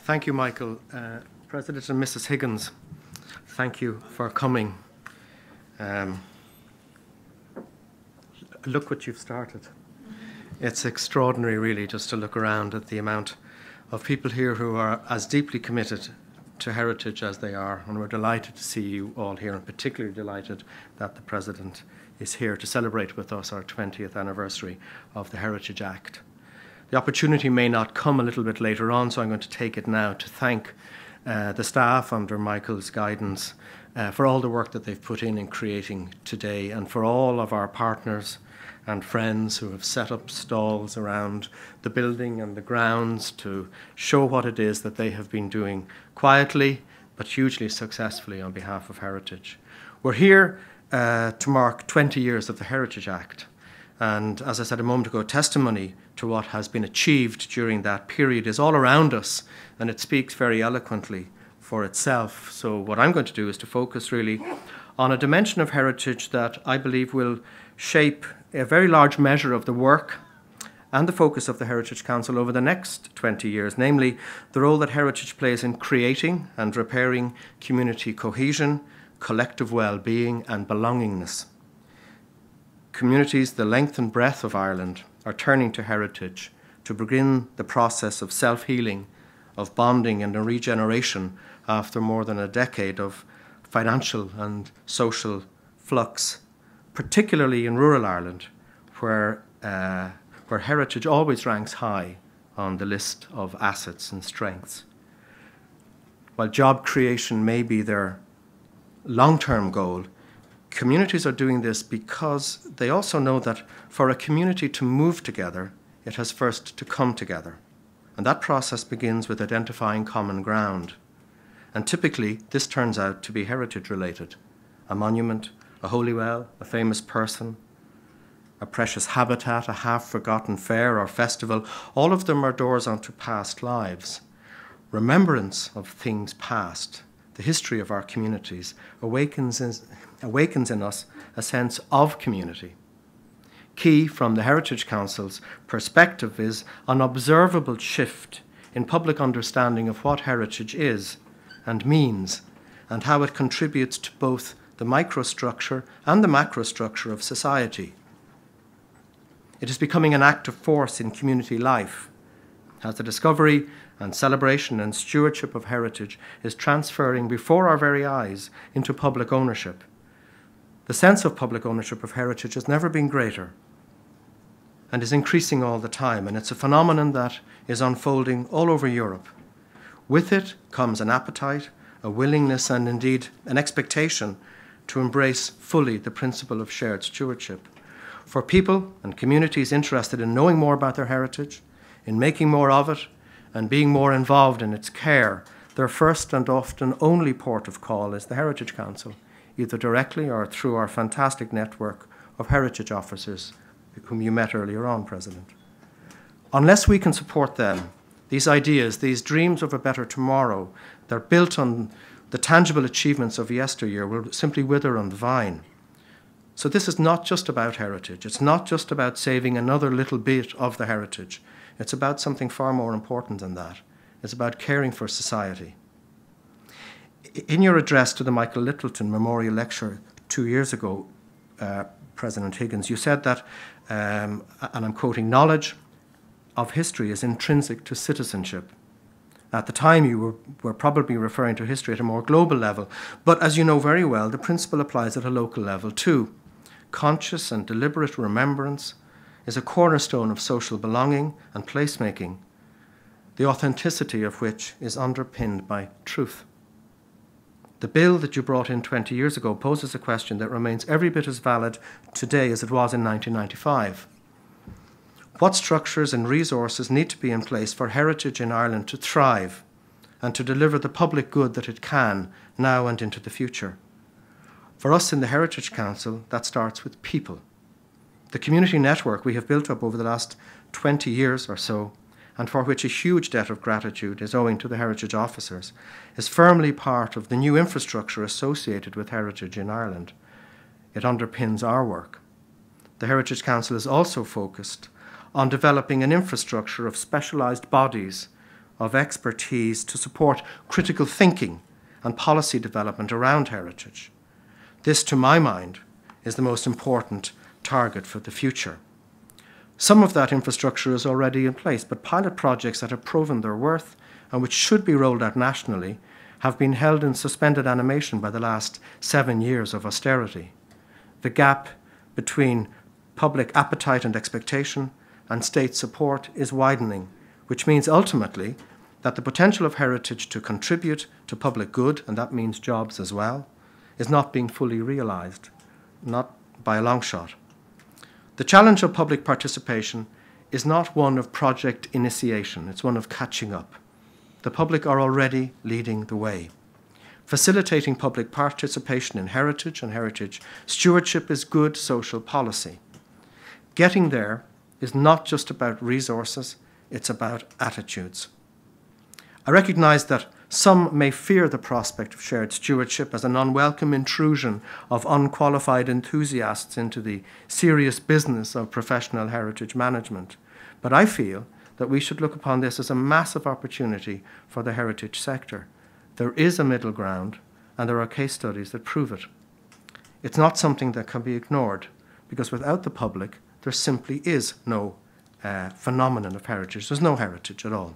Thank you, Michael. President and Mrs. Higgins, thank you for coming. Look what you've started. It's extraordinary, really, just to look around at the amount of people here who are as deeply committed to heritage as they are, and we're delighted to see you all here, and particularly delighted that the President is here to celebrate with us our 20th anniversary of the Heritage Act. The opportunity may not come a little bit later on, so I'm going to take it now to thank the staff under Michael's guidance for all the work that they've put in creating today, and for all of our partners and friends who have set up stalls around the building and the grounds to show what it is that they have been doing quietly but hugely successfully on behalf of heritage. We're here to mark 20 years of the Heritage Act, and as I said a moment ago, testimony to what has been achieved during that period is all around us, and it speaks very eloquently for itself. So what I'm going to do is to focus really on a dimension of heritage that I believe will shape a very large measure of the work and the focus of the Heritage Council over the next 20 years, namely the role that heritage plays in creating and repairing community cohesion, collective well-being and belongingness. Communities the length and breadth of Ireland are turning to heritage to begin the process of self-healing, of bonding and regeneration after more than a decade of financial and social flux, particularly in rural Ireland, where heritage always ranks high on the list of assets and strengths. While job creation may be their long-term goal, communities are doing this because they also know that for a community to move together, it has first to come together. And that process begins with identifying common ground. And typically, this turns out to be heritage-related. A monument, a holy well, a famous person, a precious habitat, a half-forgotten fair or festival, all of them are doors onto past lives. Remembrance of things past, the history of our communities, awakens in us a sense of community. Key from the Heritage Council's perspective is an observable shift in public understanding of what heritage is and means, and how it contributes to both the microstructure and the macrostructure of society. It is becoming an active force in community life, as the discovery and celebration and stewardship of heritage is transferring before our very eyes into public ownership. The sense of public ownership of heritage has never been greater and is increasing all the time, and it's a phenomenon that is unfolding all over Europe. With it comes an appetite, a willingness, and indeed an expectation to embrace fully the principle of shared stewardship. For people and communities interested in knowing more about their heritage, in making more of it, and being more involved in its care, their first and often only port of call is the Heritage Council, either directly or through our fantastic network of heritage officers, whom you met earlier on, President. Unless we can support them, these ideas, these dreams of a better tomorrow, they're built on the tangible achievements of yesteryear, will simply wither on the vine. So this is not just about heritage. It's not just about saving another little bit of the heritage. It's about something far more important than that. It's about caring for society. In your address to the Michael Littleton Memorial Lecture 2 years ago, President Higgins, you said that, and I'm quoting, knowledge of history is intrinsic to citizenship. At the time, you were probably referring to history at a more global level, but as you know very well, the principle applies at a local level too. Conscious and deliberate remembrance is a cornerstone of social belonging and placemaking, the authenticity of which is underpinned by truth. The bill that you brought in 20 years ago poses a question that remains every bit as valid today as it was in 1995. What structures and resources need to be in place for heritage in Ireland to thrive and to deliver the public good that it can now and into the future? For us in the Heritage Council, that starts with people. The community network we have built up over the last 20 years or so, and for which a huge debt of gratitude is owing to the heritage officers, is firmly part of the new infrastructure associated with heritage in Ireland. It underpins our work. The Heritage Council is also focused on developing an infrastructure of specialised bodies of expertise to support critical thinking and policy development around heritage. This, to my mind, is the most important target for the future. Some of that infrastructure is already in place, but pilot projects that have proven their worth and which should be rolled out nationally have been held in suspended animation by the last 7 years of austerity. The gap between public appetite and expectation and state support is widening, which means ultimately that the potential of heritage to contribute to public good, and that means jobs as well, is not being fully realised, not by a long shot. The challenge of public participation is not one of project initiation, it's one of catching up. The public are already leading the way. Facilitating public participation in heritage and heritage stewardship is good social policy. Getting there is not just about resources, it's about attitudes. I recognise that some may fear the prospect of shared stewardship as an unwelcome intrusion of unqualified enthusiasts into the serious business of professional heritage management. But I feel that we should look upon this as a massive opportunity for the heritage sector. There is a middle ground, and there are case studies that prove it. It's not something that can be ignored, because without the public, there simply is no phenomenon of heritage. There's no heritage at all.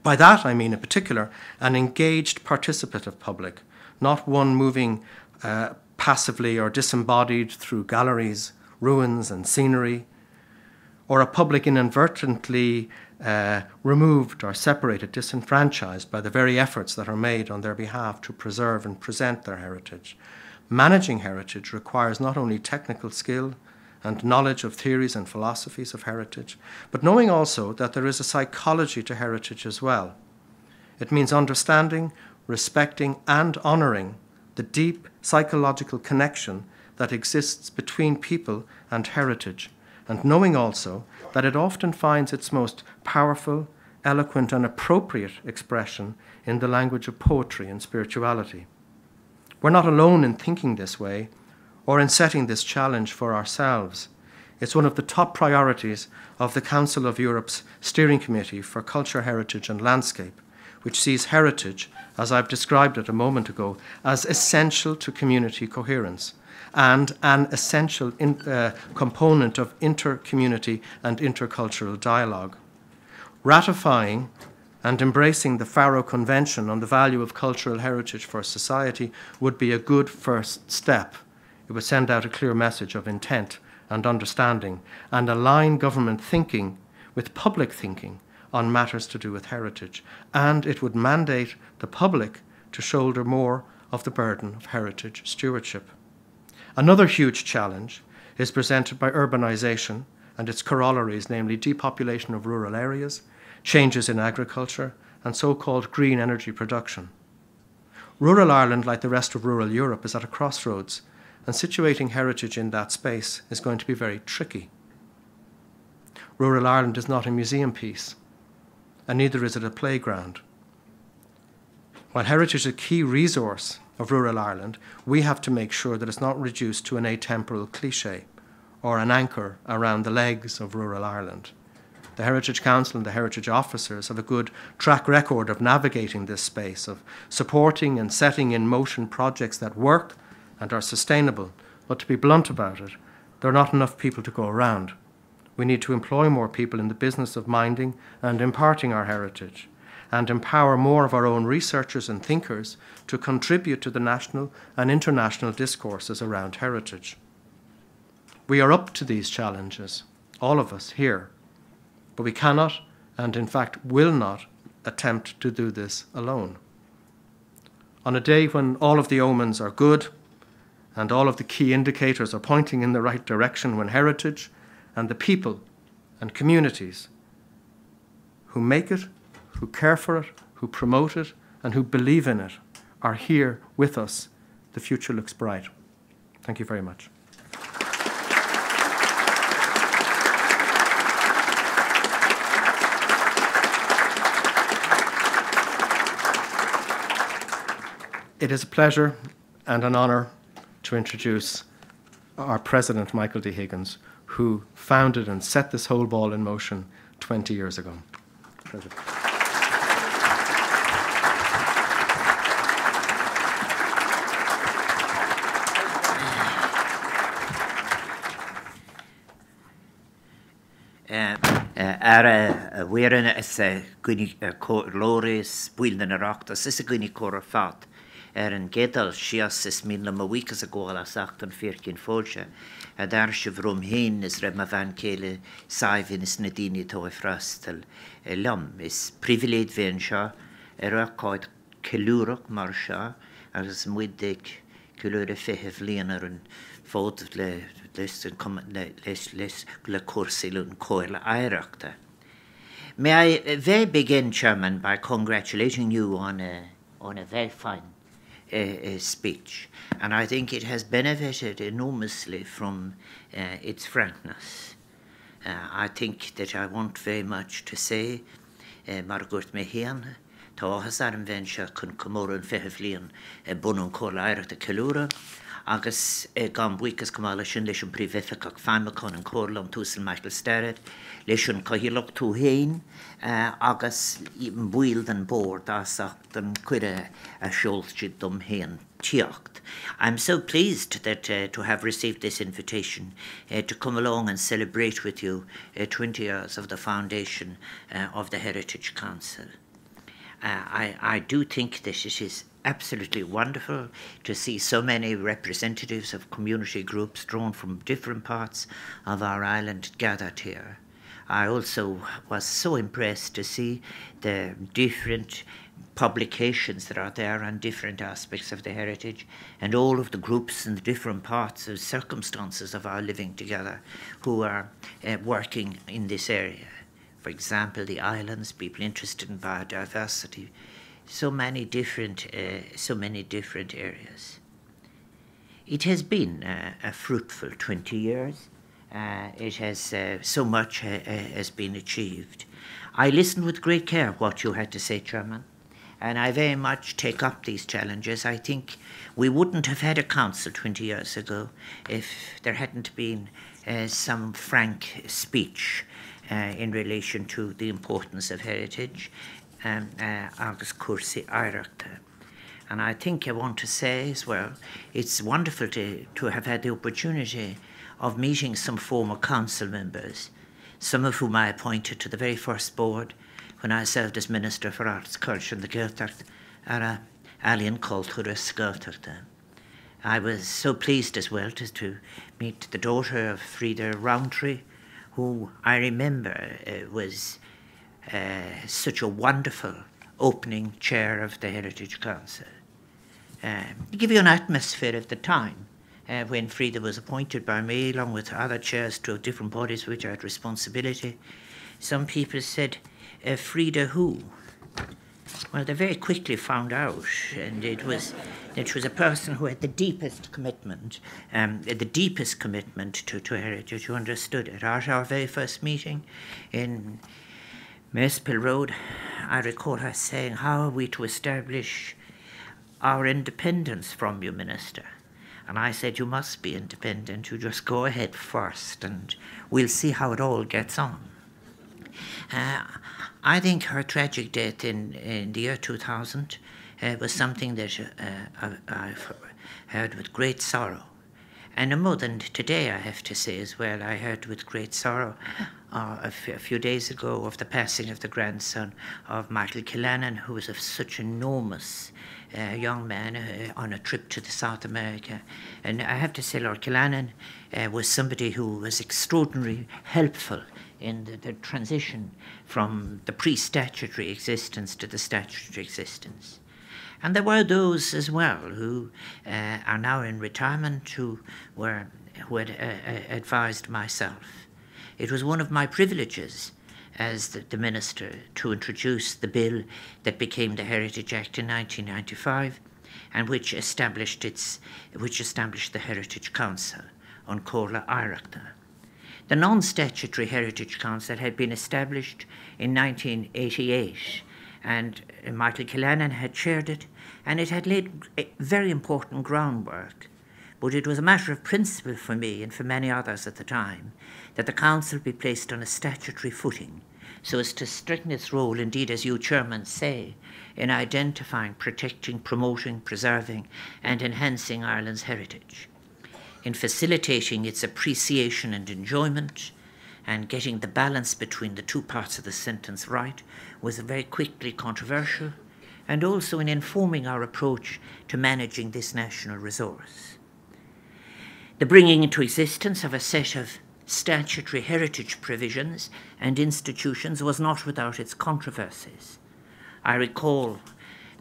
By that, I mean, in particular, an engaged participative public, not one moving passively or disembodied through galleries, ruins, and scenery, or a public inadvertently removed or separated, disenfranchised by the very efforts that are made on their behalf to preserve and present their heritage. Managing heritage requires not only technical skill and knowledge of theories and philosophies of heritage, but knowing also that there is a psychology to heritage as well. It means understanding, respecting, and honouring the deep psychological connection that exists between people and heritage, and knowing also that it often finds its most powerful, eloquent, and appropriate expression in the language of poetry and spirituality. We're not alone in thinking this way, or in setting this challenge for ourselves. It's one of the top priorities of the Council of Europe's Steering Committee for Culture, Heritage and Landscape, which sees heritage, as I've described it a moment ago, as essential to community coherence and an essential component of inter-community and intercultural dialogue. Ratifying and embracing the Faro Convention on the value of cultural heritage for society would be a good first step. It would send out a clear message of intent and understanding and align government thinking with public thinking on matters to do with heritage. And it would mandate the public to shoulder more of the burden of heritage stewardship. Another huge challenge is presented by urbanisation and its corollaries, namely depopulation of rural areas, changes in agriculture, and so-called green energy production. Rural Ireland, like the rest of rural Europe, is at a crossroads, and situating heritage in that space is going to be very tricky. Rural Ireland is not a museum piece, and neither is it a playground. While heritage is a key resource of rural Ireland, we have to make sure that it's not reduced to an atemporal cliché or an anchor around the legs of rural Ireland. The Heritage Council and the Heritage Officers have a good track record of navigating this space, of supporting and setting in motion projects that work and are sustainable. But to be blunt about it, there are not enough people to go around. We need to employ more people in the business of minding and imparting our heritage, and empower more of our own researchers and thinkers to contribute to the national and international discourses around heritage. We are up to these challenges, all of us here, but we cannot, and in fact will not, attempt to do this alone. On a day when all of the omens are good and all of the key indicators are pointing in the right direction, when heritage and the people and communities who make it, who care for it, who promote it, and who believe in it are here with us, the future looks bright. Thank you very much. It is a pleasure and an honour to introduce our President, Michael D. Higgins, who founded and set this whole ball in motion 20 years ago. President. Wearing as a gwni Loris, Wheelan Aractus, is a gwni cor fat. An gedal sias is min am a week as a goal as act an firkin folge. A darshe vrum heen is rem a van kele saivin is nadini to a frastel. A lum is privileged vensha, a rakoid kelurok marsha, as muidig kulure fehef liener and fod les le corsilun coil airakta. May I very begin, Chairman, by congratulating you on a very fine speech, and I think it has benefited enormously from its frankness. I think that I want very much to say, Margaret Mehian, Táhas an venture kun Comoran feheflian bunun colair the Calura, agus gan buicas kamala sin leis an privethach famacon an corlam túsel Michael Starrett, leis an cohilok tú hain, agus build an board asach den cuire a sholchid dum hain tiocht. I'm so pleased that to have received this invitation to come along and celebrate with you 20 years of the foundation of the Heritage Council. I do think that it is absolutely wonderful to see so many representatives of community groups drawn from different parts of our island gathered here. I also was so impressed to see the different publications that are there on different aspects of the heritage and all of the groups and the different parts of circumstances of our living together who are working in this area. For example, the islands, people interested in biodiversity, so many different areas. It has been a fruitful 20 years. It has so much has been achieved. I listened with great care what you had to say, Chairman, and I very much take up these challenges. I think we wouldn't have had a council 20 years ago if there hadn't been some frank speech in relation to the importance of heritage. Agus Cursi Irakta. And I think I want to say as well, it's wonderful to have had the opportunity of meeting some former council members, some of whom I appointed to the very first board when I served as Minister for Arts, Culture and the Gaeltacht, Ara Alien Culturis Gaeltachta. I was so pleased as well to meet the daughter of Frida Rowntree, who I remember was such a wonderful opening chair of the Heritage Council. To give you an atmosphere at the time, when Frida was appointed by me, along with other chairs to different bodies which I had responsibility, some people said, Frida who? Well, they very quickly found out, and it was a person who had the deepest commitment to heritage, who understood it. At our very first meeting in Maspil Road, I recall her saying, how are we to establish our independence from you, Minister? And I said, you must be independent, you just go ahead first and we'll see how it all gets on. I think her tragic death in the year 2000 was something that I've heard with great sorrow. And more than today, I have to say as well, I heard with great sorrow a few days ago of the passing of the grandson of Michael Kilkenny, who was of such enormous young man on a trip to the South America. And I have to say Lord Kilkenny was somebody who was extraordinarily helpful in the transition from the pre-statutory existence to the statutory existence. And there were those as well who are now in retirement who had advised myself. It was one of my privileges as the minister to introduce the bill that became the Heritage Act in 1995 and which established the Heritage Council on Corla Ireachta. The non-statutory Heritage Council had been established in 1988 and Michael Kilkenny had chaired it, and it had laid very important groundwork. But it was a matter of principle for me and for many others at the time that the council be placed on a statutory footing so as to strengthen its role, indeed, as you chairman say, in identifying, protecting, promoting, preserving and enhancing Ireland's heritage, in facilitating its appreciation and enjoyment, and getting the balance between the two parts of the sentence right was very quickly controversial, and also in informing our approach to managing this national resource. The bringing into existence of a set of statutory heritage provisions and institutions was not without its controversies. I recall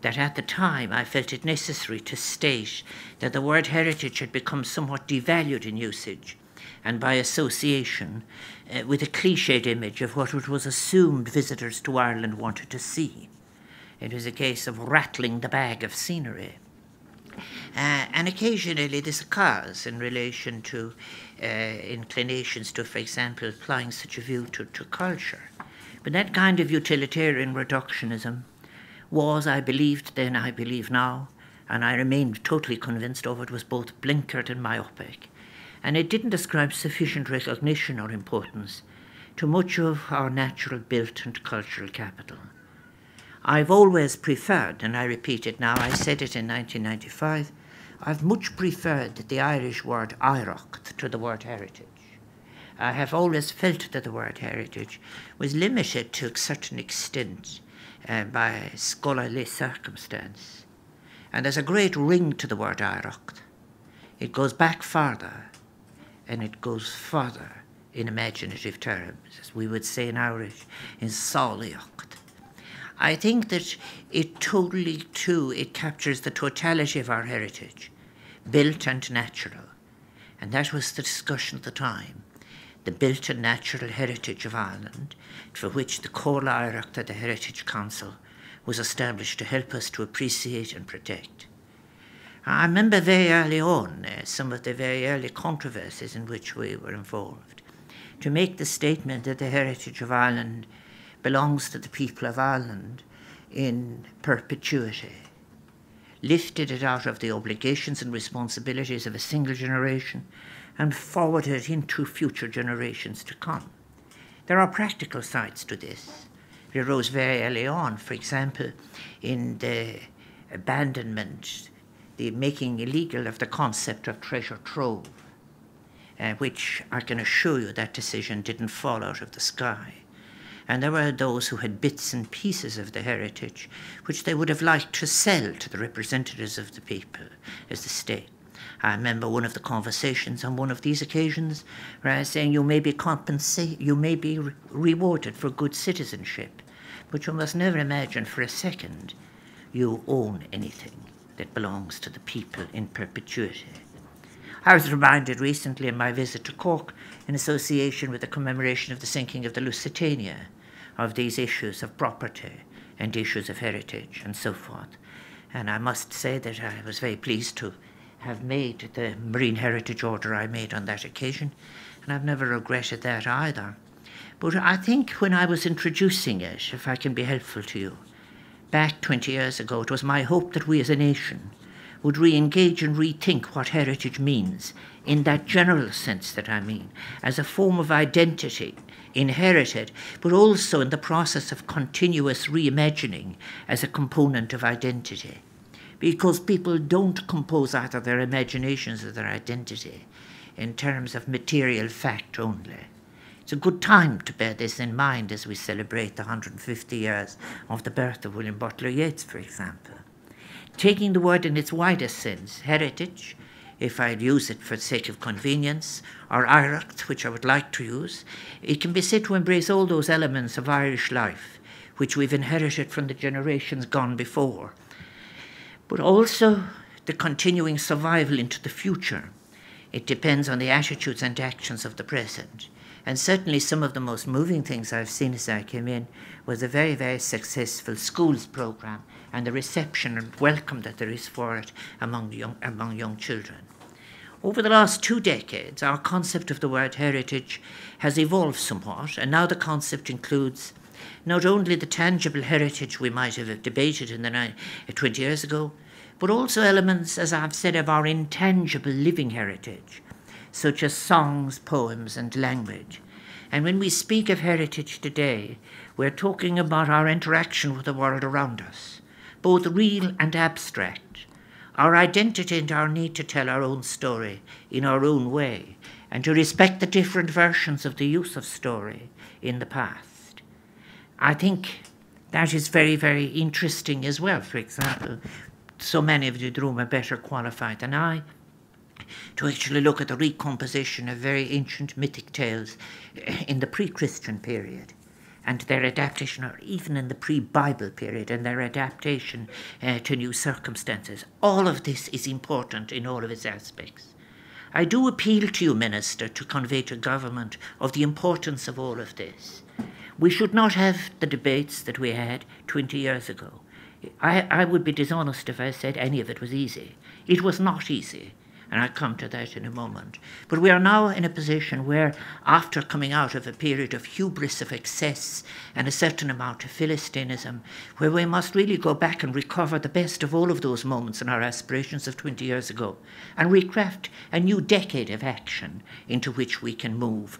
that at the time I felt it necessary to state that the word heritage had become somewhat devalued in usage and by association with a cliched image of what it was assumed visitors to Ireland wanted to see. It was a case of rattling the bag of scenery. And occasionally this occurs in relation to inclinations to, for example, applying such a view to culture. But that kind of utilitarian reductionism was, I believed then, I believe now, and I remained totally convinced of it, was both blinkered and myopic. And it didn't ascribe sufficient recognition or importance to much of our natural built and cultural capital. I've always preferred, and I repeat it now, I said it in 1995, I've much preferred the Irish word Aireacht to the word heritage. I have always felt that the word heritage was limited to a certain extent by scholarly circumstance. And there's a great ring to the word Aireacht. It goes back farther, and it goes further in imaginative terms, as we would say in Irish, in Sálaíocht. I think that it totally, too, it captures the totality of our heritage, built and natural. And that was the discussion at the time, the built and natural heritage of Ireland, for which the Cóla Aireachta of the Heritage Council was established to help us to appreciate and protect. I remember very early on some of the very early controversies in which we were involved, to make the statement that the heritage of Ireland belongs to the people of Ireland in perpetuity, lifted it out of the obligations and responsibilities of a single generation and forwarded it into future generations to come. There are practical sides to this. It arose very early on, for example, in the abandonment, the making illegal of the concept of treasure trove, which I can assure you that decision didn't fall out of the sky. And there were those who had bits and pieces of the heritage which they would have liked to sell to the representatives of the people as the state. I remember one of the conversations on one of these occasions where I was saying you may be rewarded for good citizenship, but you must never imagine for a second you own anything that belongs to the people in perpetuity. I was reminded recently in my visit to Cork, in association with the commemoration of the sinking of the Lusitania, of these issues of property and issues of heritage and so forth. And I must say that I was very pleased to have made the Marine Heritage Order I made on that occasion, and I've never regretted that either. But I think when I was introducing it, if I can be helpful to you, back 20 years ago, it was my hope that we as a nation would re-engage and rethink what heritage means, in that general sense that I mean, as a form of identity, inherited, but also in the process of continuous reimagining as a component of identity. Because people don't compose out of their imaginations of their identity in terms of material fact only. It's a good time to bear this in mind as we celebrate the 150 years of the birth of William Butler Yeats, for example. Taking the word in its widest sense, heritage, if I'd use it for the sake of convenience, or Aireacht, which I would like to use, it can be said to embrace all those elements of Irish life which we've inherited from the generations gone before, but also the continuing survival into the future. It depends on the attitudes and actions of the present. And certainly some of the most moving things I've seen as I came in was a very, very successful schools programme and the reception and welcome that there is for it among young children. Over the last 2 decades, our concept of the word heritage has evolved somewhat, and now the concept includes not only the tangible heritage we might have debated in 20 years ago, but also elements, as I've said, of our intangible living heritage, such as songs, poems, and language. And when we speak of heritage today, we're talking about our interaction with the world around us, both real and abstract, our identity and our need to tell our own story in our own way, and to respect the different versions of the use of story in the past. I think that is very, very interesting as well. For example, so many of you in the room are better qualified than I to actually look at the recomposition of very ancient mythic tales in the pre-Christian period and their adaptation, or even in the pre-Bible period, and their adaptation to new circumstances. All of this is important in all of its aspects. I do appeal to you, Minister, to convey to government of the importance of all of this. We should not have the debates that we had 20 years ago. I would be dishonest if I said any of it was easy. It was not easy, and I'll come to that in a moment. But we are now in a position where, after coming out of a period of hubris, of excess, and a certain amount of Philistinism, where we must really go back and recover the best of all of those moments in our aspirations of 20 years ago, and recraft a new decade of action into which we can move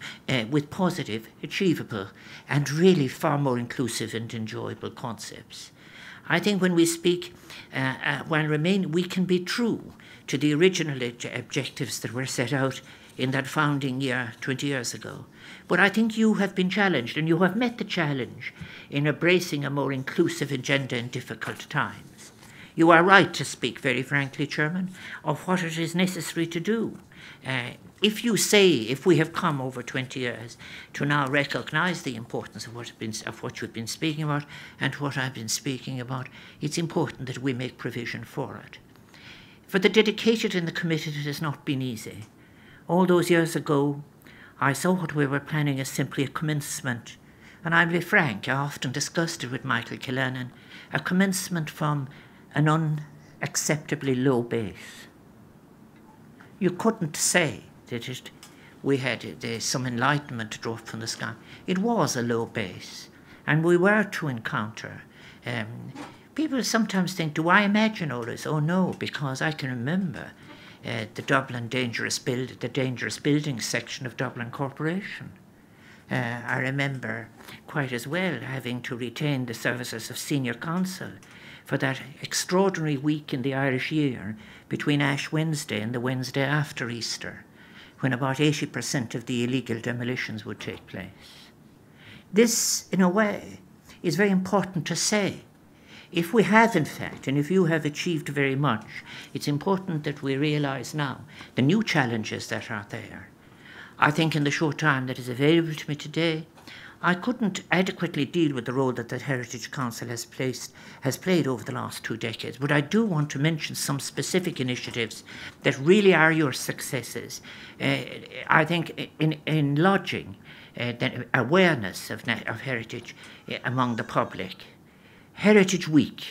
with positive, achievable, and really far more inclusive and enjoyable concepts. I think when we speak, we can be true to the original objectives that were set out in that founding year 20 years ago. But I think you have been challenged, and you have met the challenge in embracing a more inclusive agenda in difficult times. You are right to speak very frankly, Chairman, of what it is necessary to do. If we have come over 20 years to now recognise the importance of what you've been speaking about and what I've been speaking about, it's important that we make provision for it. For the dedicated and the committed, it has not been easy. All those years ago, I saw what we were planning as simply a commencement. And I'll be frank, I often discussed it with Michael Kilkenny, a commencement from an unacceptably low base. You couldn't say that we had some enlightenment dropped from the sky. It was a low base. And we were to encounter people sometimes think, do I imagine all this? Oh no, because I can remember the dangerous building section of Dublin Corporation. I remember quite as well having to retain the services of senior counsel for that extraordinary week in the Irish year between Ash Wednesday and the Wednesday after Easter, when about 80% of the illegal demolitions would take place. This, in a way, is very important to say. If we have, in fact, and if you have achieved very much, it's important that we realise now the new challenges that are there. I think in the short time that is available to me today, I couldn't adequately deal with the role that the Heritage Council has played over the last 2 decades, but I do want to mention some specific initiatives that really are your successes. I think in lodging the awareness of heritage among the public. Heritage Week,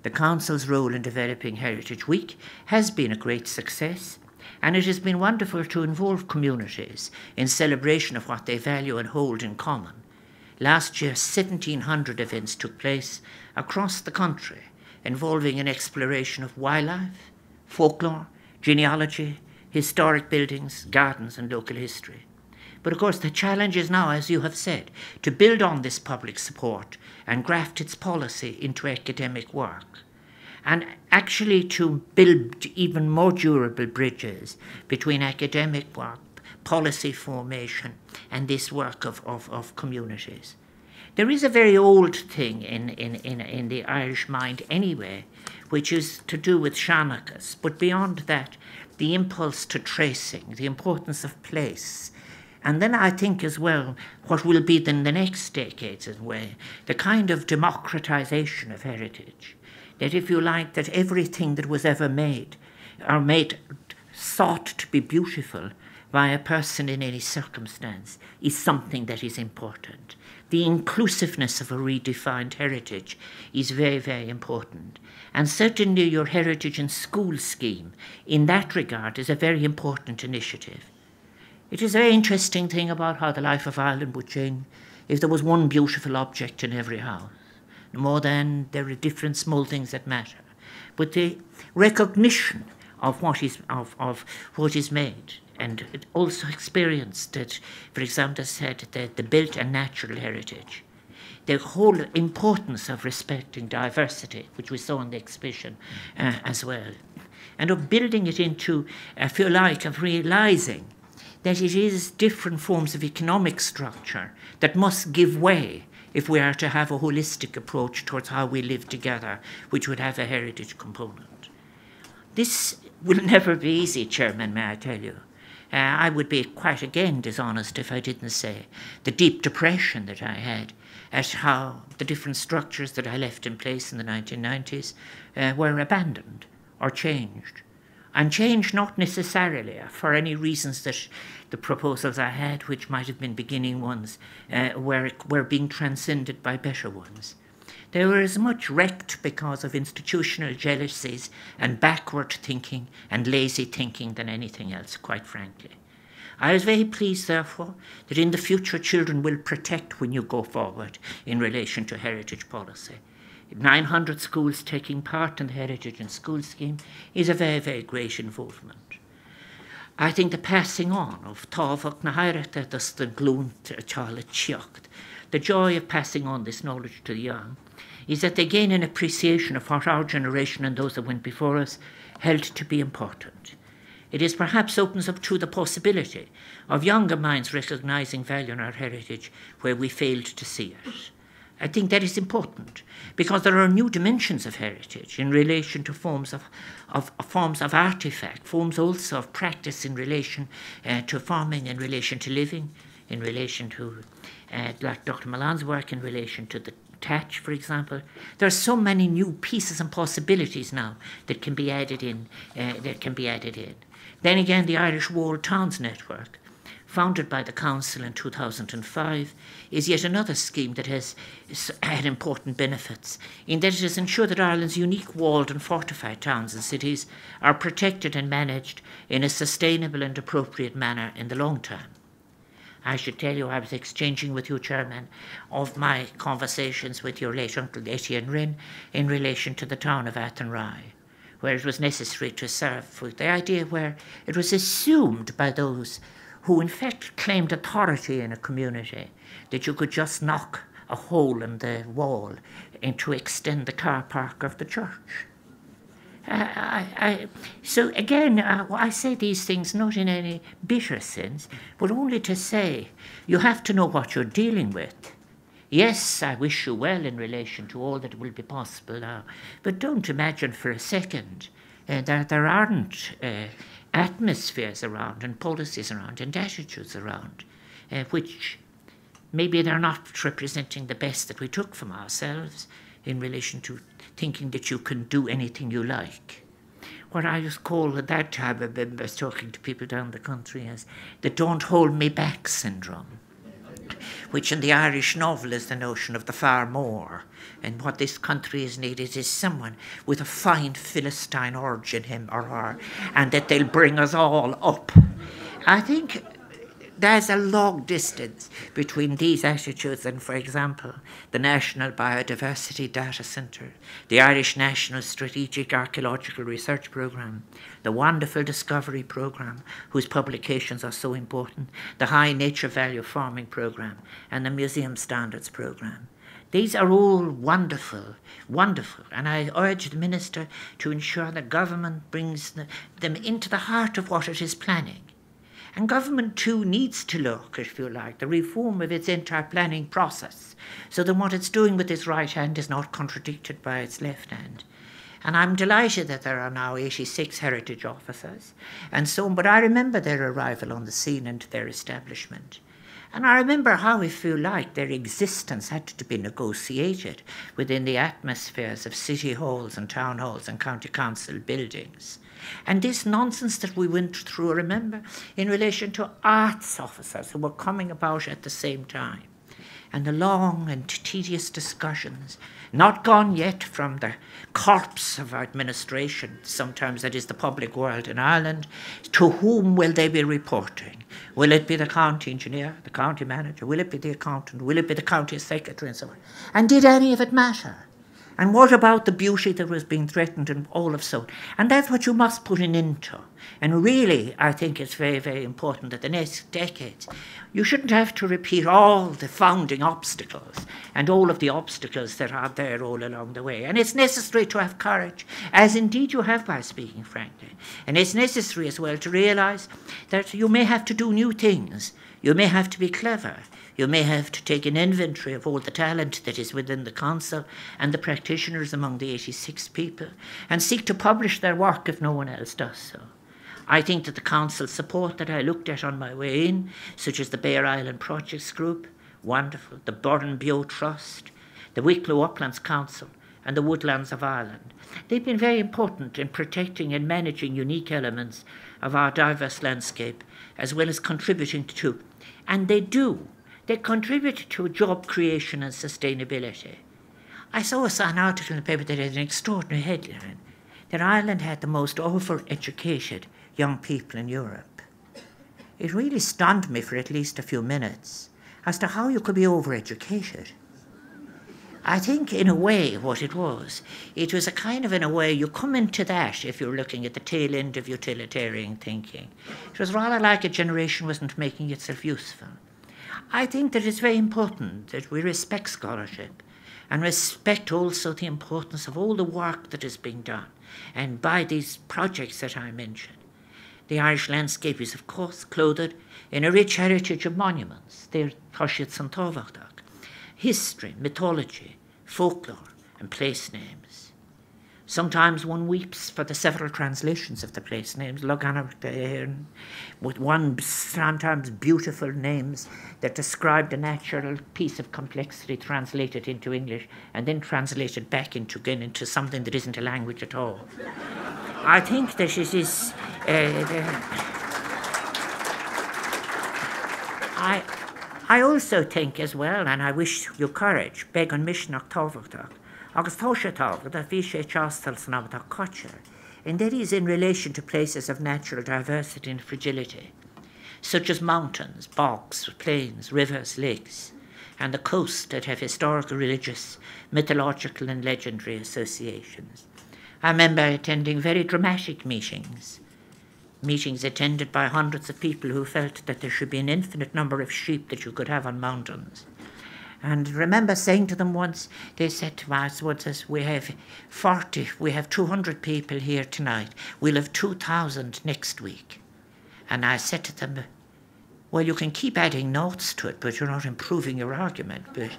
the Council's role in developing Heritage Week, has been a great success, and it has been wonderful to involve communities in celebration of what they value and hold in common. Last year, 1,700 events took place across the country, involving an exploration of wildlife, folklore, genealogy, historic buildings, gardens, and local history. But of course, the challenge is now, as you have said, to build on this public support and graft its policy into academic work, and actually to build even more durable bridges between academic work, policy formation, and this work of communities. There is a very old thing in the Irish mind anyway, which is to do with Seanachas, but beyond that, the impulse to tracing, the importance of place. And then I think as well, what will be in the next decades as well, the kind of democratization of heritage. That if you like, that everything that was ever made, sought to be beautiful by a person in any circumstance, is something that is important. The inclusiveness of a redefined heritage is very, very important. And certainly your Heritage in School scheme, in that regard, is a very important initiative. It is a very interesting thing about how the life of Ireland would change if there was one beautiful object in every house, more than there are different small things that matter. But the recognition of what is made, and also experienced that, for example, said the built and natural heritage, the whole importance of respecting diversity, which we saw in the exhibition as well, and of building it into, if you like, of realising that it is different forms of economic structure that must give way if we are to have a holistic approach towards how we live together, which would have a heritage component. This will never be easy, Chairman, may I tell you. I would be quite again dishonest if I didn't say the deep depression that I had at how the different structures that I left in place in the 1990s were abandoned or changed. And changed not necessarily for any reasons that the proposals I had, which might have been beginning ones, were being transcended by better ones. They were as much wrecked because of institutional jealousies and backward thinking and lazy thinking than anything else, quite frankly. I was very pleased, therefore, that in the future children will protect when you go forward in relation to heritage policy. 900 schools taking part in the Heritage in School scheme is a very, very great involvement. I think the passing on of Tábhacht na Háirithe dus den glún Charlotte Tiocht, the joy of passing on this knowledge to the young, is that they gain an appreciation of what our generation and those that went before us held to be important. It is perhaps opens up to the possibility of younger minds recognising value in our heritage where we failed to see it. I think that is important because there are new dimensions of heritage in relation to forms of artifact, forms also of practice in relation to farming, in relation to living, in relation to, like Dr. Milan's work, in relation to the thatch, for example. There are so many new pieces and possibilities now that can be added in. Then again, the Irish Walled Towns Network, founded by the Council in 2005, is yet another scheme that has had important benefits in that it has ensured that Ireland's unique walled and fortified towns and cities are protected and managed in a sustainable and appropriate manner in the long term. I should tell you I was exchanging with you, Chairman, of my conversations with your late Uncle Etienne Rinn in relation to the town of Athenry, where it was necessary to serve with the idea where it was assumed by those who in fact claimed authority in a community that you could just knock a hole in the wall and to extend the car park of the church. So again, I say these things not in any bitter sense, but only to say you have to know what you're dealing with. Yes, I wish you well in relation to all that will be possible now, but don't imagine for a second that there aren't atmospheres around and policies around and attitudes around which maybe they're not representing the best that we took from ourselves in relation to thinking that you can do anything you like. What I used to call at that time, I remember talking to people down the country, as the don't hold me back syndrome, which in the Irish novel is the notion of the far more. And what this country has needed is someone with a fine Philistine urge in him or her, and that they'll bring us all up. I think there's a long distance between these attitudes and, for example, the National Biodiversity Data Centre, the Irish National Strategic Archaeological Research Programme, the wonderful Discovery Programme, whose publications are so important, the High Nature Value Farming Programme, and the Museum Standards Programme. These are all wonderful, wonderful, and I urge the Minister to ensure that government brings them into the heart of what it is planning. And government too needs to look, if you like, the reform of its entire planning process, so that what it's doing with its right hand is not contradicted by its left hand. And I'm delighted that there are now 86 heritage officers and so on, but I remember their arrival on the scene and their establishment. And I remember how, if you like, their existence had to be negotiated within the atmospheres of city halls and town halls and county council buildings. And this nonsense that we went through, remember, in relation to arts officers who were coming about at the same time. And the long and tedious discussions, not gone yet from the corpse of administration, sometimes that is the public world in Ireland, to whom will they be reporting? Will it be the county engineer, the county manager? Will it be the accountant? Will it be the county secretary and so on? And did any of it matter? And what about the beauty that was being threatened and all of so? And that's what you must put an end to. And really, I think it's very, very important that the next decades, you shouldn't have to repeat all the founding obstacles and all of the obstacles that are there all along the way. And it's necessary to have courage, as indeed you have by speaking frankly. And it's necessary as well to realise that you may have to do new things. You may have to be clever. You may have to take an inventory of all the talent that is within the council and the practitioners among the 86 people and seek to publish their work if no one else does so. I think that the council support that I looked at on my way in, such as the Bear Island Projects Group, wonderful, the Burren Bio Trust, the Wicklow Uplands Council and the Woodlands of Ireland, they've been very important in protecting and managing unique elements of our diverse landscape as well as contributing to, and they contribute to job creation and sustainability. I saw an article in the paper that had an extraordinary headline, that Ireland had the most over-educated young people in Europe. It really stunned me for at least a few minutes as to how you could be over-educated. I think in a way what it was a kind of, in a way, you come into that if you're looking at the tail end of utilitarian thinking. It was rather like a generation wasn't making itself useful. I think that it's very important that we respect scholarship and respect also the importance of all the work that is being done. And by these projects that I mentioned, the Irish landscape is, of course, clothed in a rich heritage of monuments. They're Thoshit and Tovagdag, history, mythology, folklore, and place names. Sometimes one weeps for the several translations of the place names, Loganach, with one sometimes beautiful names that describe the natural piece of complexity translated into English and then translated back into something that isn't a language at all. I think that it is... I also think as well, and I wish you courage, beg on mission Octobertag, August Toshatag, that Vishe Chastel Snabda Kotcher, and that is in relation to places of natural diversity and fragility, such as mountains, bogs, plains, rivers, lakes, and the coast that have historical, religious, mythological, and legendary associations. I remember attending very dramatic meetings attended by hundreds of people who felt that there should be an infinite number of sheep that you could have on mountains. And remember saying to them once, they said to us once, we have 200 people here tonight. We'll have 2,000 next week. And I said to them, well, you can keep adding notes to it, but you're not improving your argument. But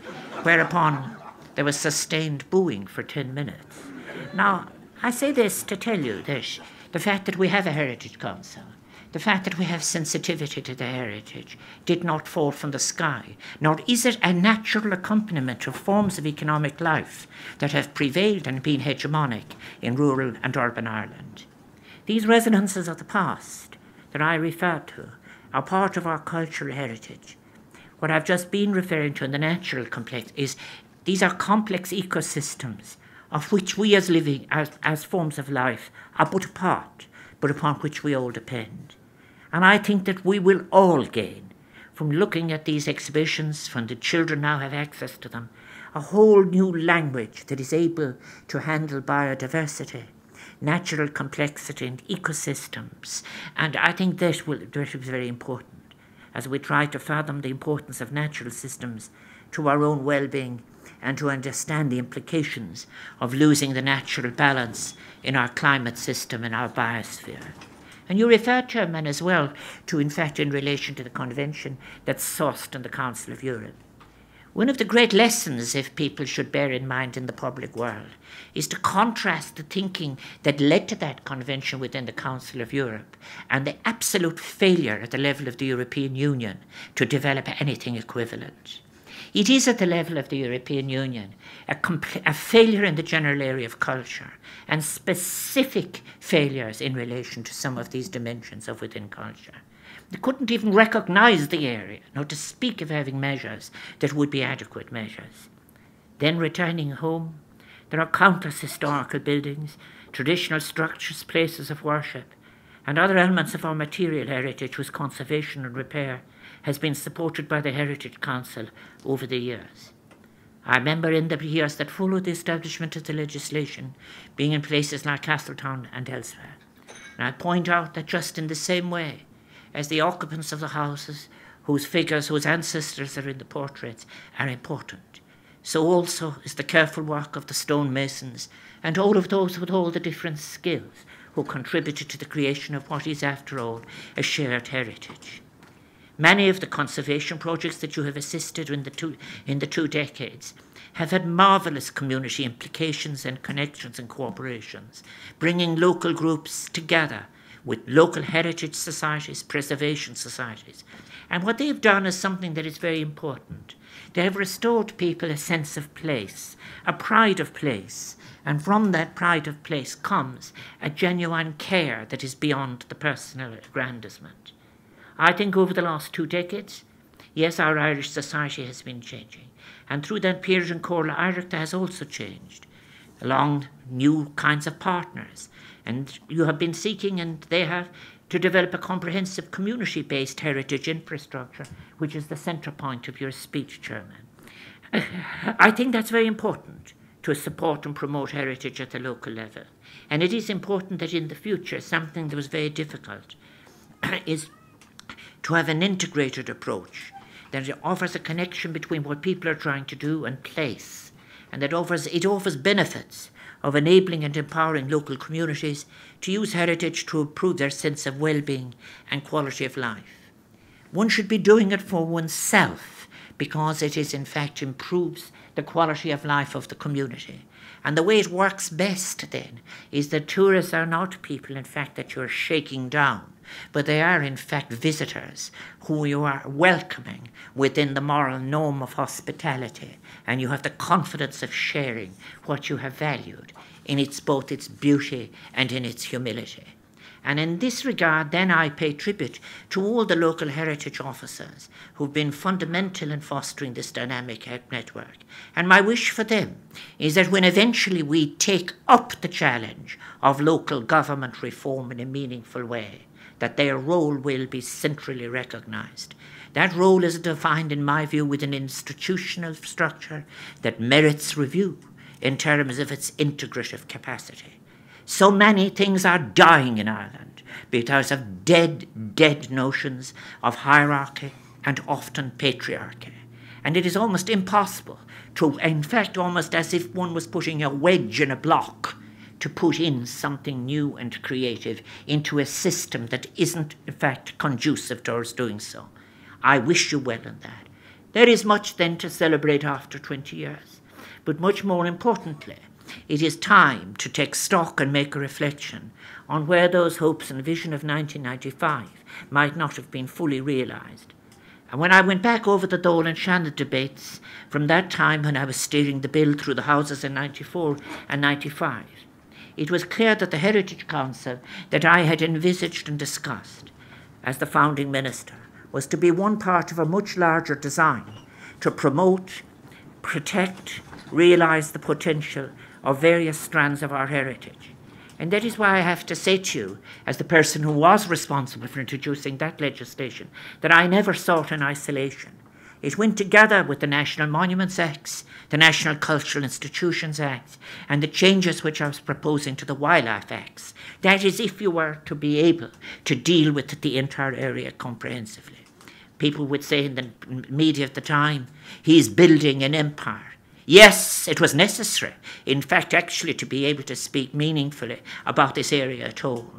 whereupon there was sustained booing for 10 minutes. Now, I say this to tell you that the fact that we have a Heritage Council, the fact that we have sensitivity to the heritage did not fall from the sky, nor is it a natural accompaniment of forms of economic life that have prevailed and been hegemonic in rural and urban Ireland. These resonances of the past that I refer to are part of our cultural heritage. What I've just been referring to in the natural complex is these are complex ecosystems of which we as forms of life are but a part, but upon which we all depend. And I think that we will all gain from looking at these exhibitions, when the children now have access to them, a whole new language that is able to handle biodiversity, natural complexity and ecosystems. And I think that is very important as we try to fathom the importance of natural systems to our own well-being and to understand the implications of losing the natural balance in our climate system and our biosphere. And you referred, Chairman, as well to, in fact, in relation to the convention that's sourced in the Council of Europe. One of the great lessons, if people should bear in mind in the public world, is to contrast the thinking that led to that convention within the Council of Europe and the absolute failure at the level of the European Union to develop anything equivalent. It is at the level of the European Union a failure in the general area of culture and specific failures in relation to some of these dimensions of within culture. They couldn't even recognise the area, not to speak of having measures that would be adequate measures. Then returning home, there are countless historical buildings, traditional structures, places of worship, and other elements of our material heritage whose conservation and repair has been supported by the Heritage Council over the years. I remember in the years that followed the establishment of the legislation being in places like Castletown and elsewhere. And I point out that just in the same way as the occupants of the houses whose figures, whose ancestors are in the portraits, are important, so also is the careful work of the stonemasons and all of those with all the different skills who contributed to the creation of what is, after all, a shared heritage. Many of the conservation projects that you have assisted in the two decades have had marvellous community implications and connections and cooperations, bringing local groups together with local heritage societies, preservation societies. And what they've done is something that is very important. They have restored people a sense of place, a pride of place, and from that pride of place comes a genuine care that is beyond the personal aggrandizement. I think over the last 2 decades, yes, our Irish society has been changing. And through that period in Corla, Ireland has also changed along new kinds of partners. And you have been seeking, and they have, to develop a comprehensive community-based heritage infrastructure, which is the centre point of your speech, Chairman. I think that's very important, to support and promote heritage at the local level. And it is important that in the future, something that was very difficult is to have an integrated approach that offers a connection between what people are trying to do and place, and that it offers benefits of enabling and empowering local communities to use heritage to improve their sense of well-being and quality of life. One should be doing it for oneself because it is, in fact, improves the quality of life of the community. And the way it works best then is that tourists are not people, in fact, that you're shaking down, but they are, in fact, visitors who you are welcoming within the moral norm of hospitality, and you have the confidence of sharing what you have valued in both its beauty and in its humility. And in this regard, then, I pay tribute to all the local heritage officers who've been fundamental in fostering this dynamic network. And my wish for them is that when eventually we take up the challenge of local government reform in a meaningful way, that their role will be centrally recognised. That role is defined, in my view, with an institutional structure that merits review in terms of its integrative capacity. So many things are dying in Ireland because of dead notions of hierarchy and often patriarchy. And it is almost impossible to, in fact, almost as if one was putting a wedge in a block, to put in something new and creative into a system that isn't, in fact, conducive towards doing so. I wish you well in that. There is much then to celebrate after 20 years. But much more importantly, it is time to take stock and make a reflection on where those hopes and vision of 1995 might not have been fully realised. And when I went back over the Dole and Shannon debates from that time when I was steering the bill through the Houses in 94 and 95, it was clear that the Heritage Council that I had envisaged and discussed as the founding minister was to be one part of a much larger design to promote, protect, realise the potential of various strands of our heritage. And that is why I have to say to you, as the person who was responsible for introducing that legislation, that I never saw it in isolation. It went together with the National Monuments Act, the National Cultural Institutions Act, and the changes which I was proposing to the Wildlife Acts. That is, if you were to be able to deal with the entire area comprehensively. People would say in the media at the time, he's building an empire. Yes, it was necessary, in fact, actually, to be able to speak meaningfully about this area at all.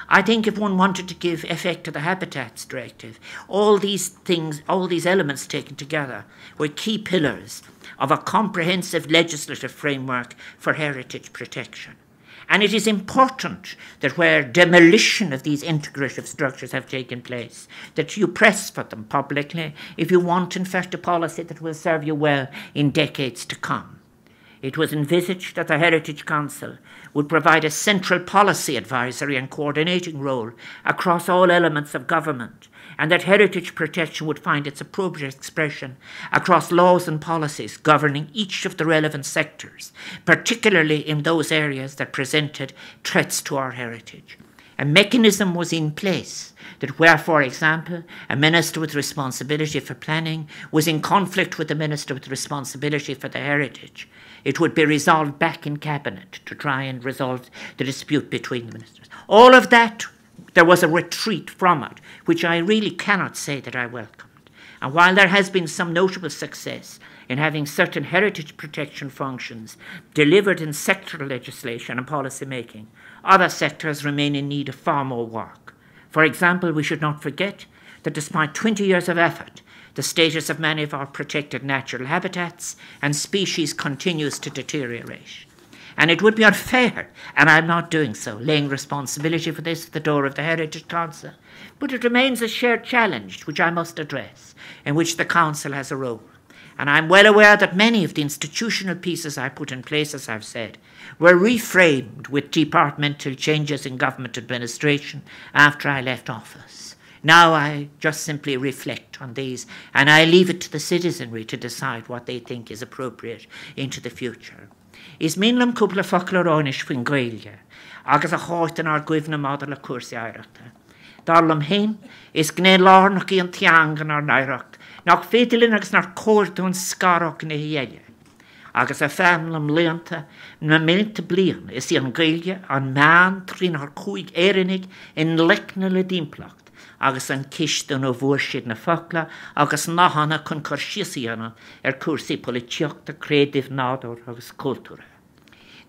I think if one wanted to give effect to the Habitats Directive, all these things, all these elements taken together were key pillars of a comprehensive legislative framework for heritage protection. And it is important that where demolition of these integrative structures have taken place, that you press for them publicly if you want, in fact, a policy that will serve you well in decades to come. It was envisaged that the Heritage Council would provide a central policy advisory and coordinating role across all elements of government, and that heritage protection would find its appropriate expression across laws and policies governing each of the relevant sectors, particularly in those areas that presented threats to our heritage. A mechanism was in place that where, for example, a minister with responsibility for planning was in conflict with the minister with responsibility for the heritage, it would be resolved back in cabinet to try and resolve the dispute between the ministers. All of that, there was a retreat from it, which I really cannot say that I welcomed. And while there has been some notable success in having certain heritage protection functions delivered in sectoral legislation and policy making, other sectors remain in need of far more work. For example, we should not forget that despite 20 years of effort, the status of many of our protected natural habitats and species continues to deteriorate. And it would be unfair, and I'm not doing so, laying responsibility for this at the door of the Heritage Council, but it remains a shared challenge which I must address, in which the Council has a role. And I'm well aware that many of the institutional pieces I put in place, as I've said, were reframed with departmental changes in government administration after I left office. Now I just simply reflect on these, and I leave it to the citizenry to decide what they think is appropriate into the future. Is minlam cúpla focail ónis faoin Gaeilge, agus a cháirtain ar guimhna máda le cuasaí áireachta. Darlam hain is gné lárnach í an teangan ar nairacht, nach fédilin agus nar cóirtún scarach na hiile. Agus a famlam leanta na milta blian is í an Gaeilge an man trín ar cúig éirinig in lecna le dímplacht, agus an cistún ó bhuairsiad na focaila agus náhanna chun corsiasaíanna ar cuasaí políteachta, creative nádor agus cultúra.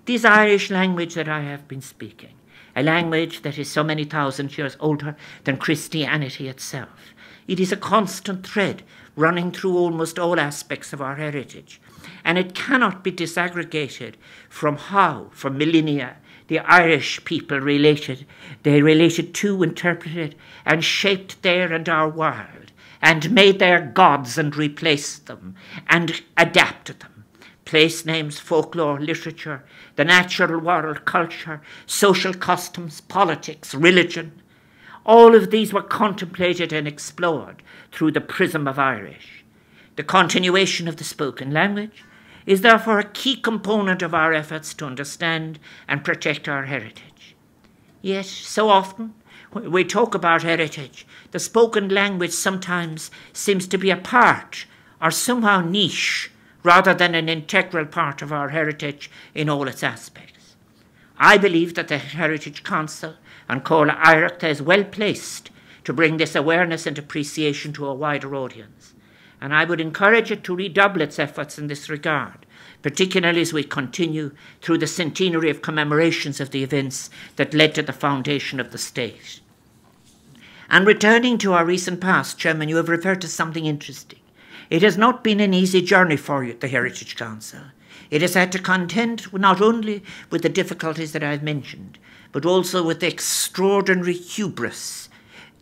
This Irish language that I have been speaking, a language that is so many thousand years older than Christianity itself. It is a constant thread running through almost all aspects of our heritage, and it cannot be disaggregated from how, for millennia, the Irish people related to, interpreted, and shaped their and our world, and made their gods and replaced them, and adapted them. Place names, folklore, literature, the natural world, culture, social customs, politics, religion. All of these were contemplated and explored through the prism of Irish. The continuation of the spoken language is therefore a key component of our efforts to understand and protect our heritage. Yet, so often, when we talk about heritage, the spoken language sometimes seems to be a part or somehow niche rather than an integral part of our heritage in all its aspects. I believe that the Heritage Council and Comhairle Oireachta is well placed to bring this awareness and appreciation to a wider audience, and I would encourage it to redouble its efforts in this regard, particularly as we continue through the centenary of commemorations of the events that led to the foundation of the state. And returning to our recent past, Chairman, you have referred to something interesting. It has not been an easy journey for you, the Heritage Council. It has had to contend not only with the difficulties that I've mentioned, but also with the extraordinary hubris,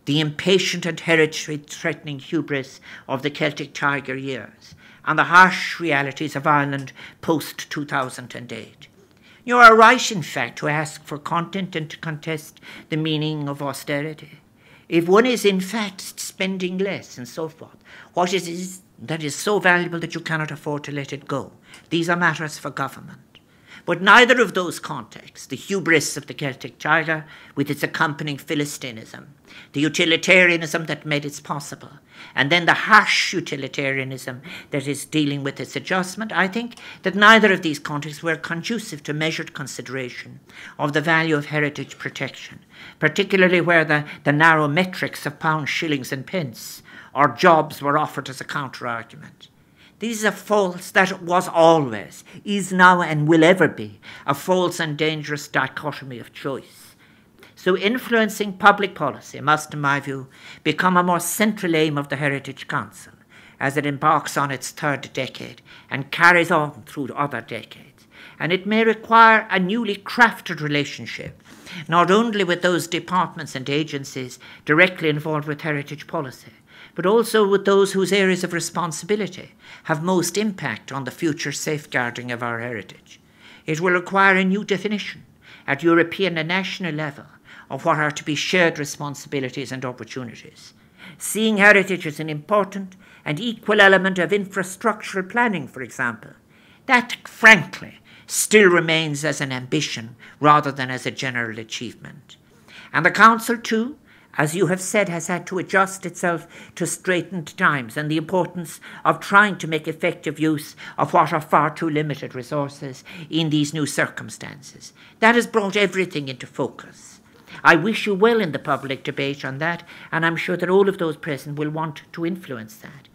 the impatient and heritage-threatening hubris of the Celtic Tiger years, and the harsh realities of Ireland post-2008. You are right, in fact, to ask for content and to contest the meaning of austerity. If one is, in fact, spending less and so forth, what is it that is so valuable that you cannot afford to let it go? These are matters for government. But neither of those contexts, the hubris of the Celtic Tiger with its accompanying Philistinism, the utilitarianism that made it possible, and then the harsh utilitarianism that is dealing with its adjustment, I think that neither of these contexts were conducive to measured consideration of the value of heritage protection, particularly where the narrow metrics of pounds, shillings and pence or jobs were offered as a counter-argument. This is a false, that was always, is now and will ever be, a false and dangerous dichotomy of choice. So influencing public policy must, in my view, become a more central aim of the Heritage Council as it embarks on its third decade and carries on through other decades. And it may require a newly crafted relationship, not only with those departments and agencies directly involved with heritage policy, but also with those whose areas of responsibility have most impact on the future safeguarding of our heritage. It will require a new definition at European and national level of what are to be shared responsibilities and opportunities. Seeing heritage as an important and equal element of infrastructural planning, for example, that, frankly, still remains as an ambition rather than as a general achievement. And the Council too, as you have said, has had to adjust itself to straitened times and the importance of trying to make effective use of what are far too limited resources in these new circumstances. That has brought everything into focus. I wish you well in the public debate on that, and I'm sure that all of those present will want to influence that.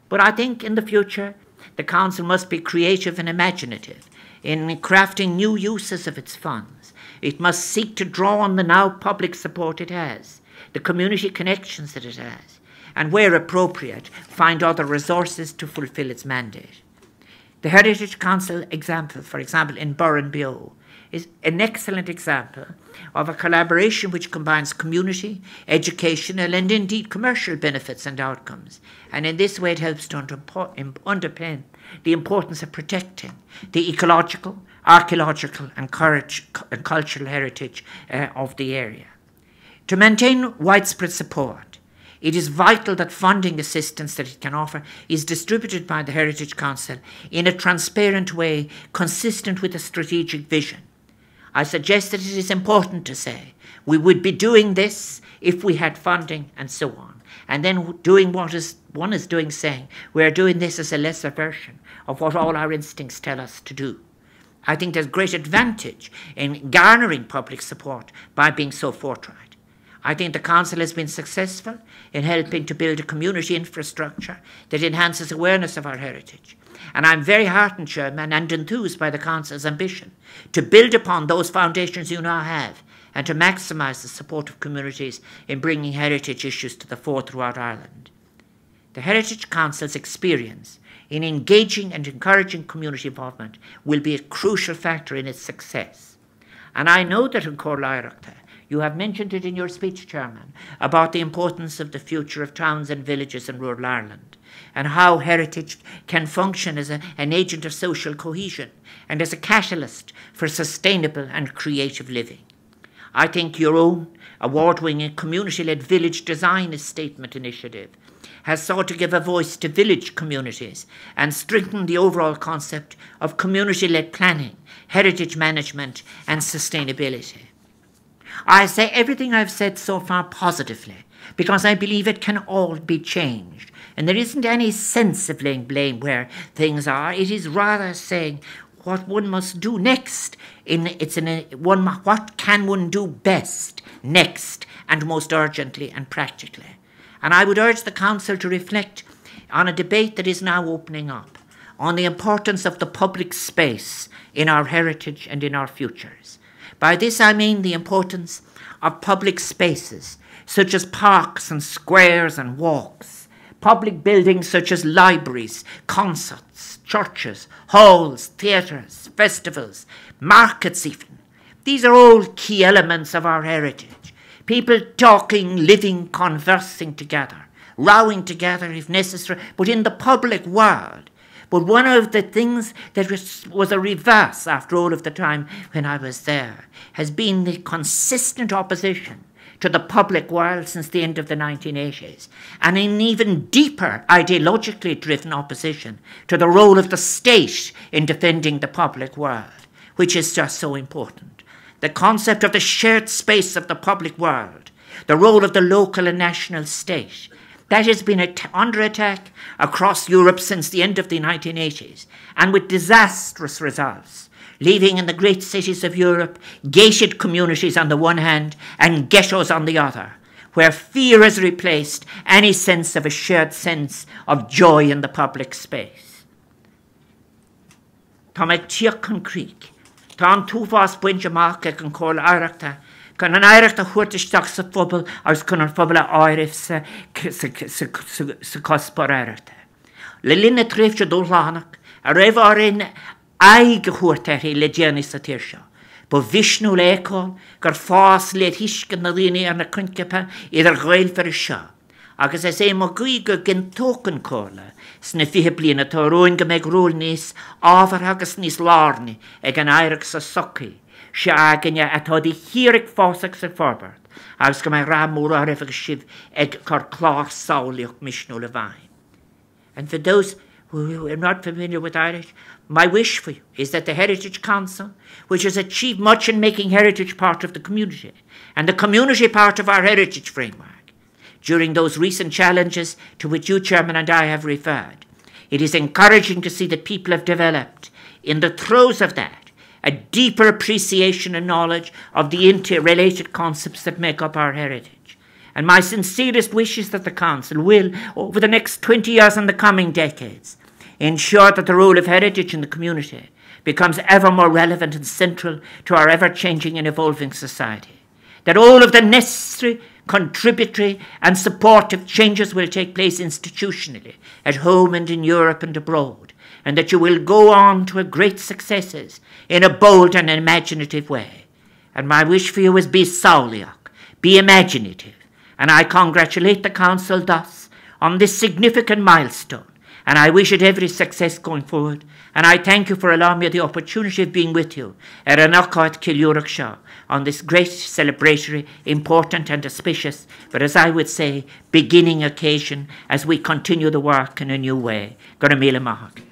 But I think in the future, the Council must be creative and imaginative in crafting new uses of its funds. It must seek to draw on the now public support it has, the community connections that it has, and where appropriate, find other resources to fulfil its mandate. The Heritage Council example, for example, in Burrenbeo, is an excellent example of a collaboration which combines community, educational, and indeed commercial benefits and outcomes. And in this way, it helps to underpin the importance of protecting the ecological, archaeological, and cultural heritage of the area. To maintain widespread support, it is vital that funding assistance that it can offer is distributed by the Heritage Council in a transparent way consistent with a strategic vision. I suggest that it is important to say we would be doing this if we had funding and so on, and then doing what one is doing, saying we are doing this as a lesser version of what all our instincts tell us to do. I think there's great advantage in garnering public support by being so forthright. I think the Council has been successful in helping to build a community infrastructure that enhances awareness of our heritage. And I'm very heartened, Chairman, and enthused by the Council's ambition to build upon those foundations you now have and to maximise the support of communities in bringing heritage issues to the fore throughout Ireland. The Heritage Council's experience in engaging and encouraging community involvement will be a crucial factor in its success. And I know that in Cór you have mentioned it in your speech, Chairman, about the importance of the future of towns and villages in rural Ireland and how heritage can function as an agent of social cohesion and as a catalyst for sustainable and creative living. I think your own award-winning community-led village design statement initiative has sought to give a voice to village communities and strengthen the overall concept of community-led planning, heritage management and sustainability. I say everything I've said so far positively because I believe it can all be changed. And there isn't any sense of laying blame where things are. It is rather saying what one must do next. What can one do best next and most urgently and practically. And I would urge the Council to reflect on a debate that is now opening up on the importance of the public space in our heritage and in our futures. By this I mean the importance of public spaces such as parks and squares and walks, public buildings such as libraries, concerts, churches, halls, theatres, festivals, markets even. These are all key elements of our heritage. People talking, living, conversing together, rowing together if necessary, but in the public world. But one of the things that was a reverse after all of the time when I was there has been the consistent opposition to the public world since the end of the 1980s, and an even deeper ideologically driven opposition to the role of the state in defending the public world, which is just so important. The concept of the shared space of the public world, the role of the local and national state, that has been under attack across Europe since the end of the 1980s, and with disastrous results, leaving in the great cities of Europe gated communities on the one hand and ghettos on the other, where fear has replaced any sense of a shared sense of joy in the public space. Tá me tíoch an creek, tá an túfás buinte amach ag an cóil áireachta, gan an áireachta chuirteisteach sa phobal agus gan an phobal a áirih sa cospar áireachta. Le linne tréifte dúlánach, a raibh árin aig chuirteir le déanaí sa tíir seo. Ba Vishnu le écol, gur fás le hiscan na líine ar na cuncepa idir ghail fer seo. Agus é mo gui go gin tócan cóla, sna fihe bliana tá roin go meg rúl níos áfar agus níos lárni ag an áireach sa soci, se aganne atá di híric fásach sa forbert, agus go meg rá mór áirih agus sib ag car clár sáulioch Vishnu le bhain. And for those who are not familiar with Irish, my wish for you is that the Heritage Council, which has achieved much in making heritage part of the community, and the community part of our heritage framework, during those recent challenges to which you, Chairman, and I have referred, it is encouraging to see that people have developed, in the throes of that, a deeper appreciation and knowledge of the interrelated concepts that make up our heritage. And my sincerest wish is that the Council will, over the next 20 years and the coming decades, ensure that the role of heritage in the community becomes ever more relevant and central to our ever-changing and evolving society. That all of the necessary, contributory and supportive changes will take place institutionally, at home and in Europe and abroad, and that you will go on to great successes in a bold and imaginative way. And my wish for you is be sauliach, be imaginative, and I congratulate the Council thus on this significant milestone, and I wish it every success going forward, and I thank you for allowing me the opportunity of being with you at Anachart Kilurach Shah on this great celebratory, important and auspicious, but as I would say, beginning occasion as we continue the work in a new way. Gora míle maith.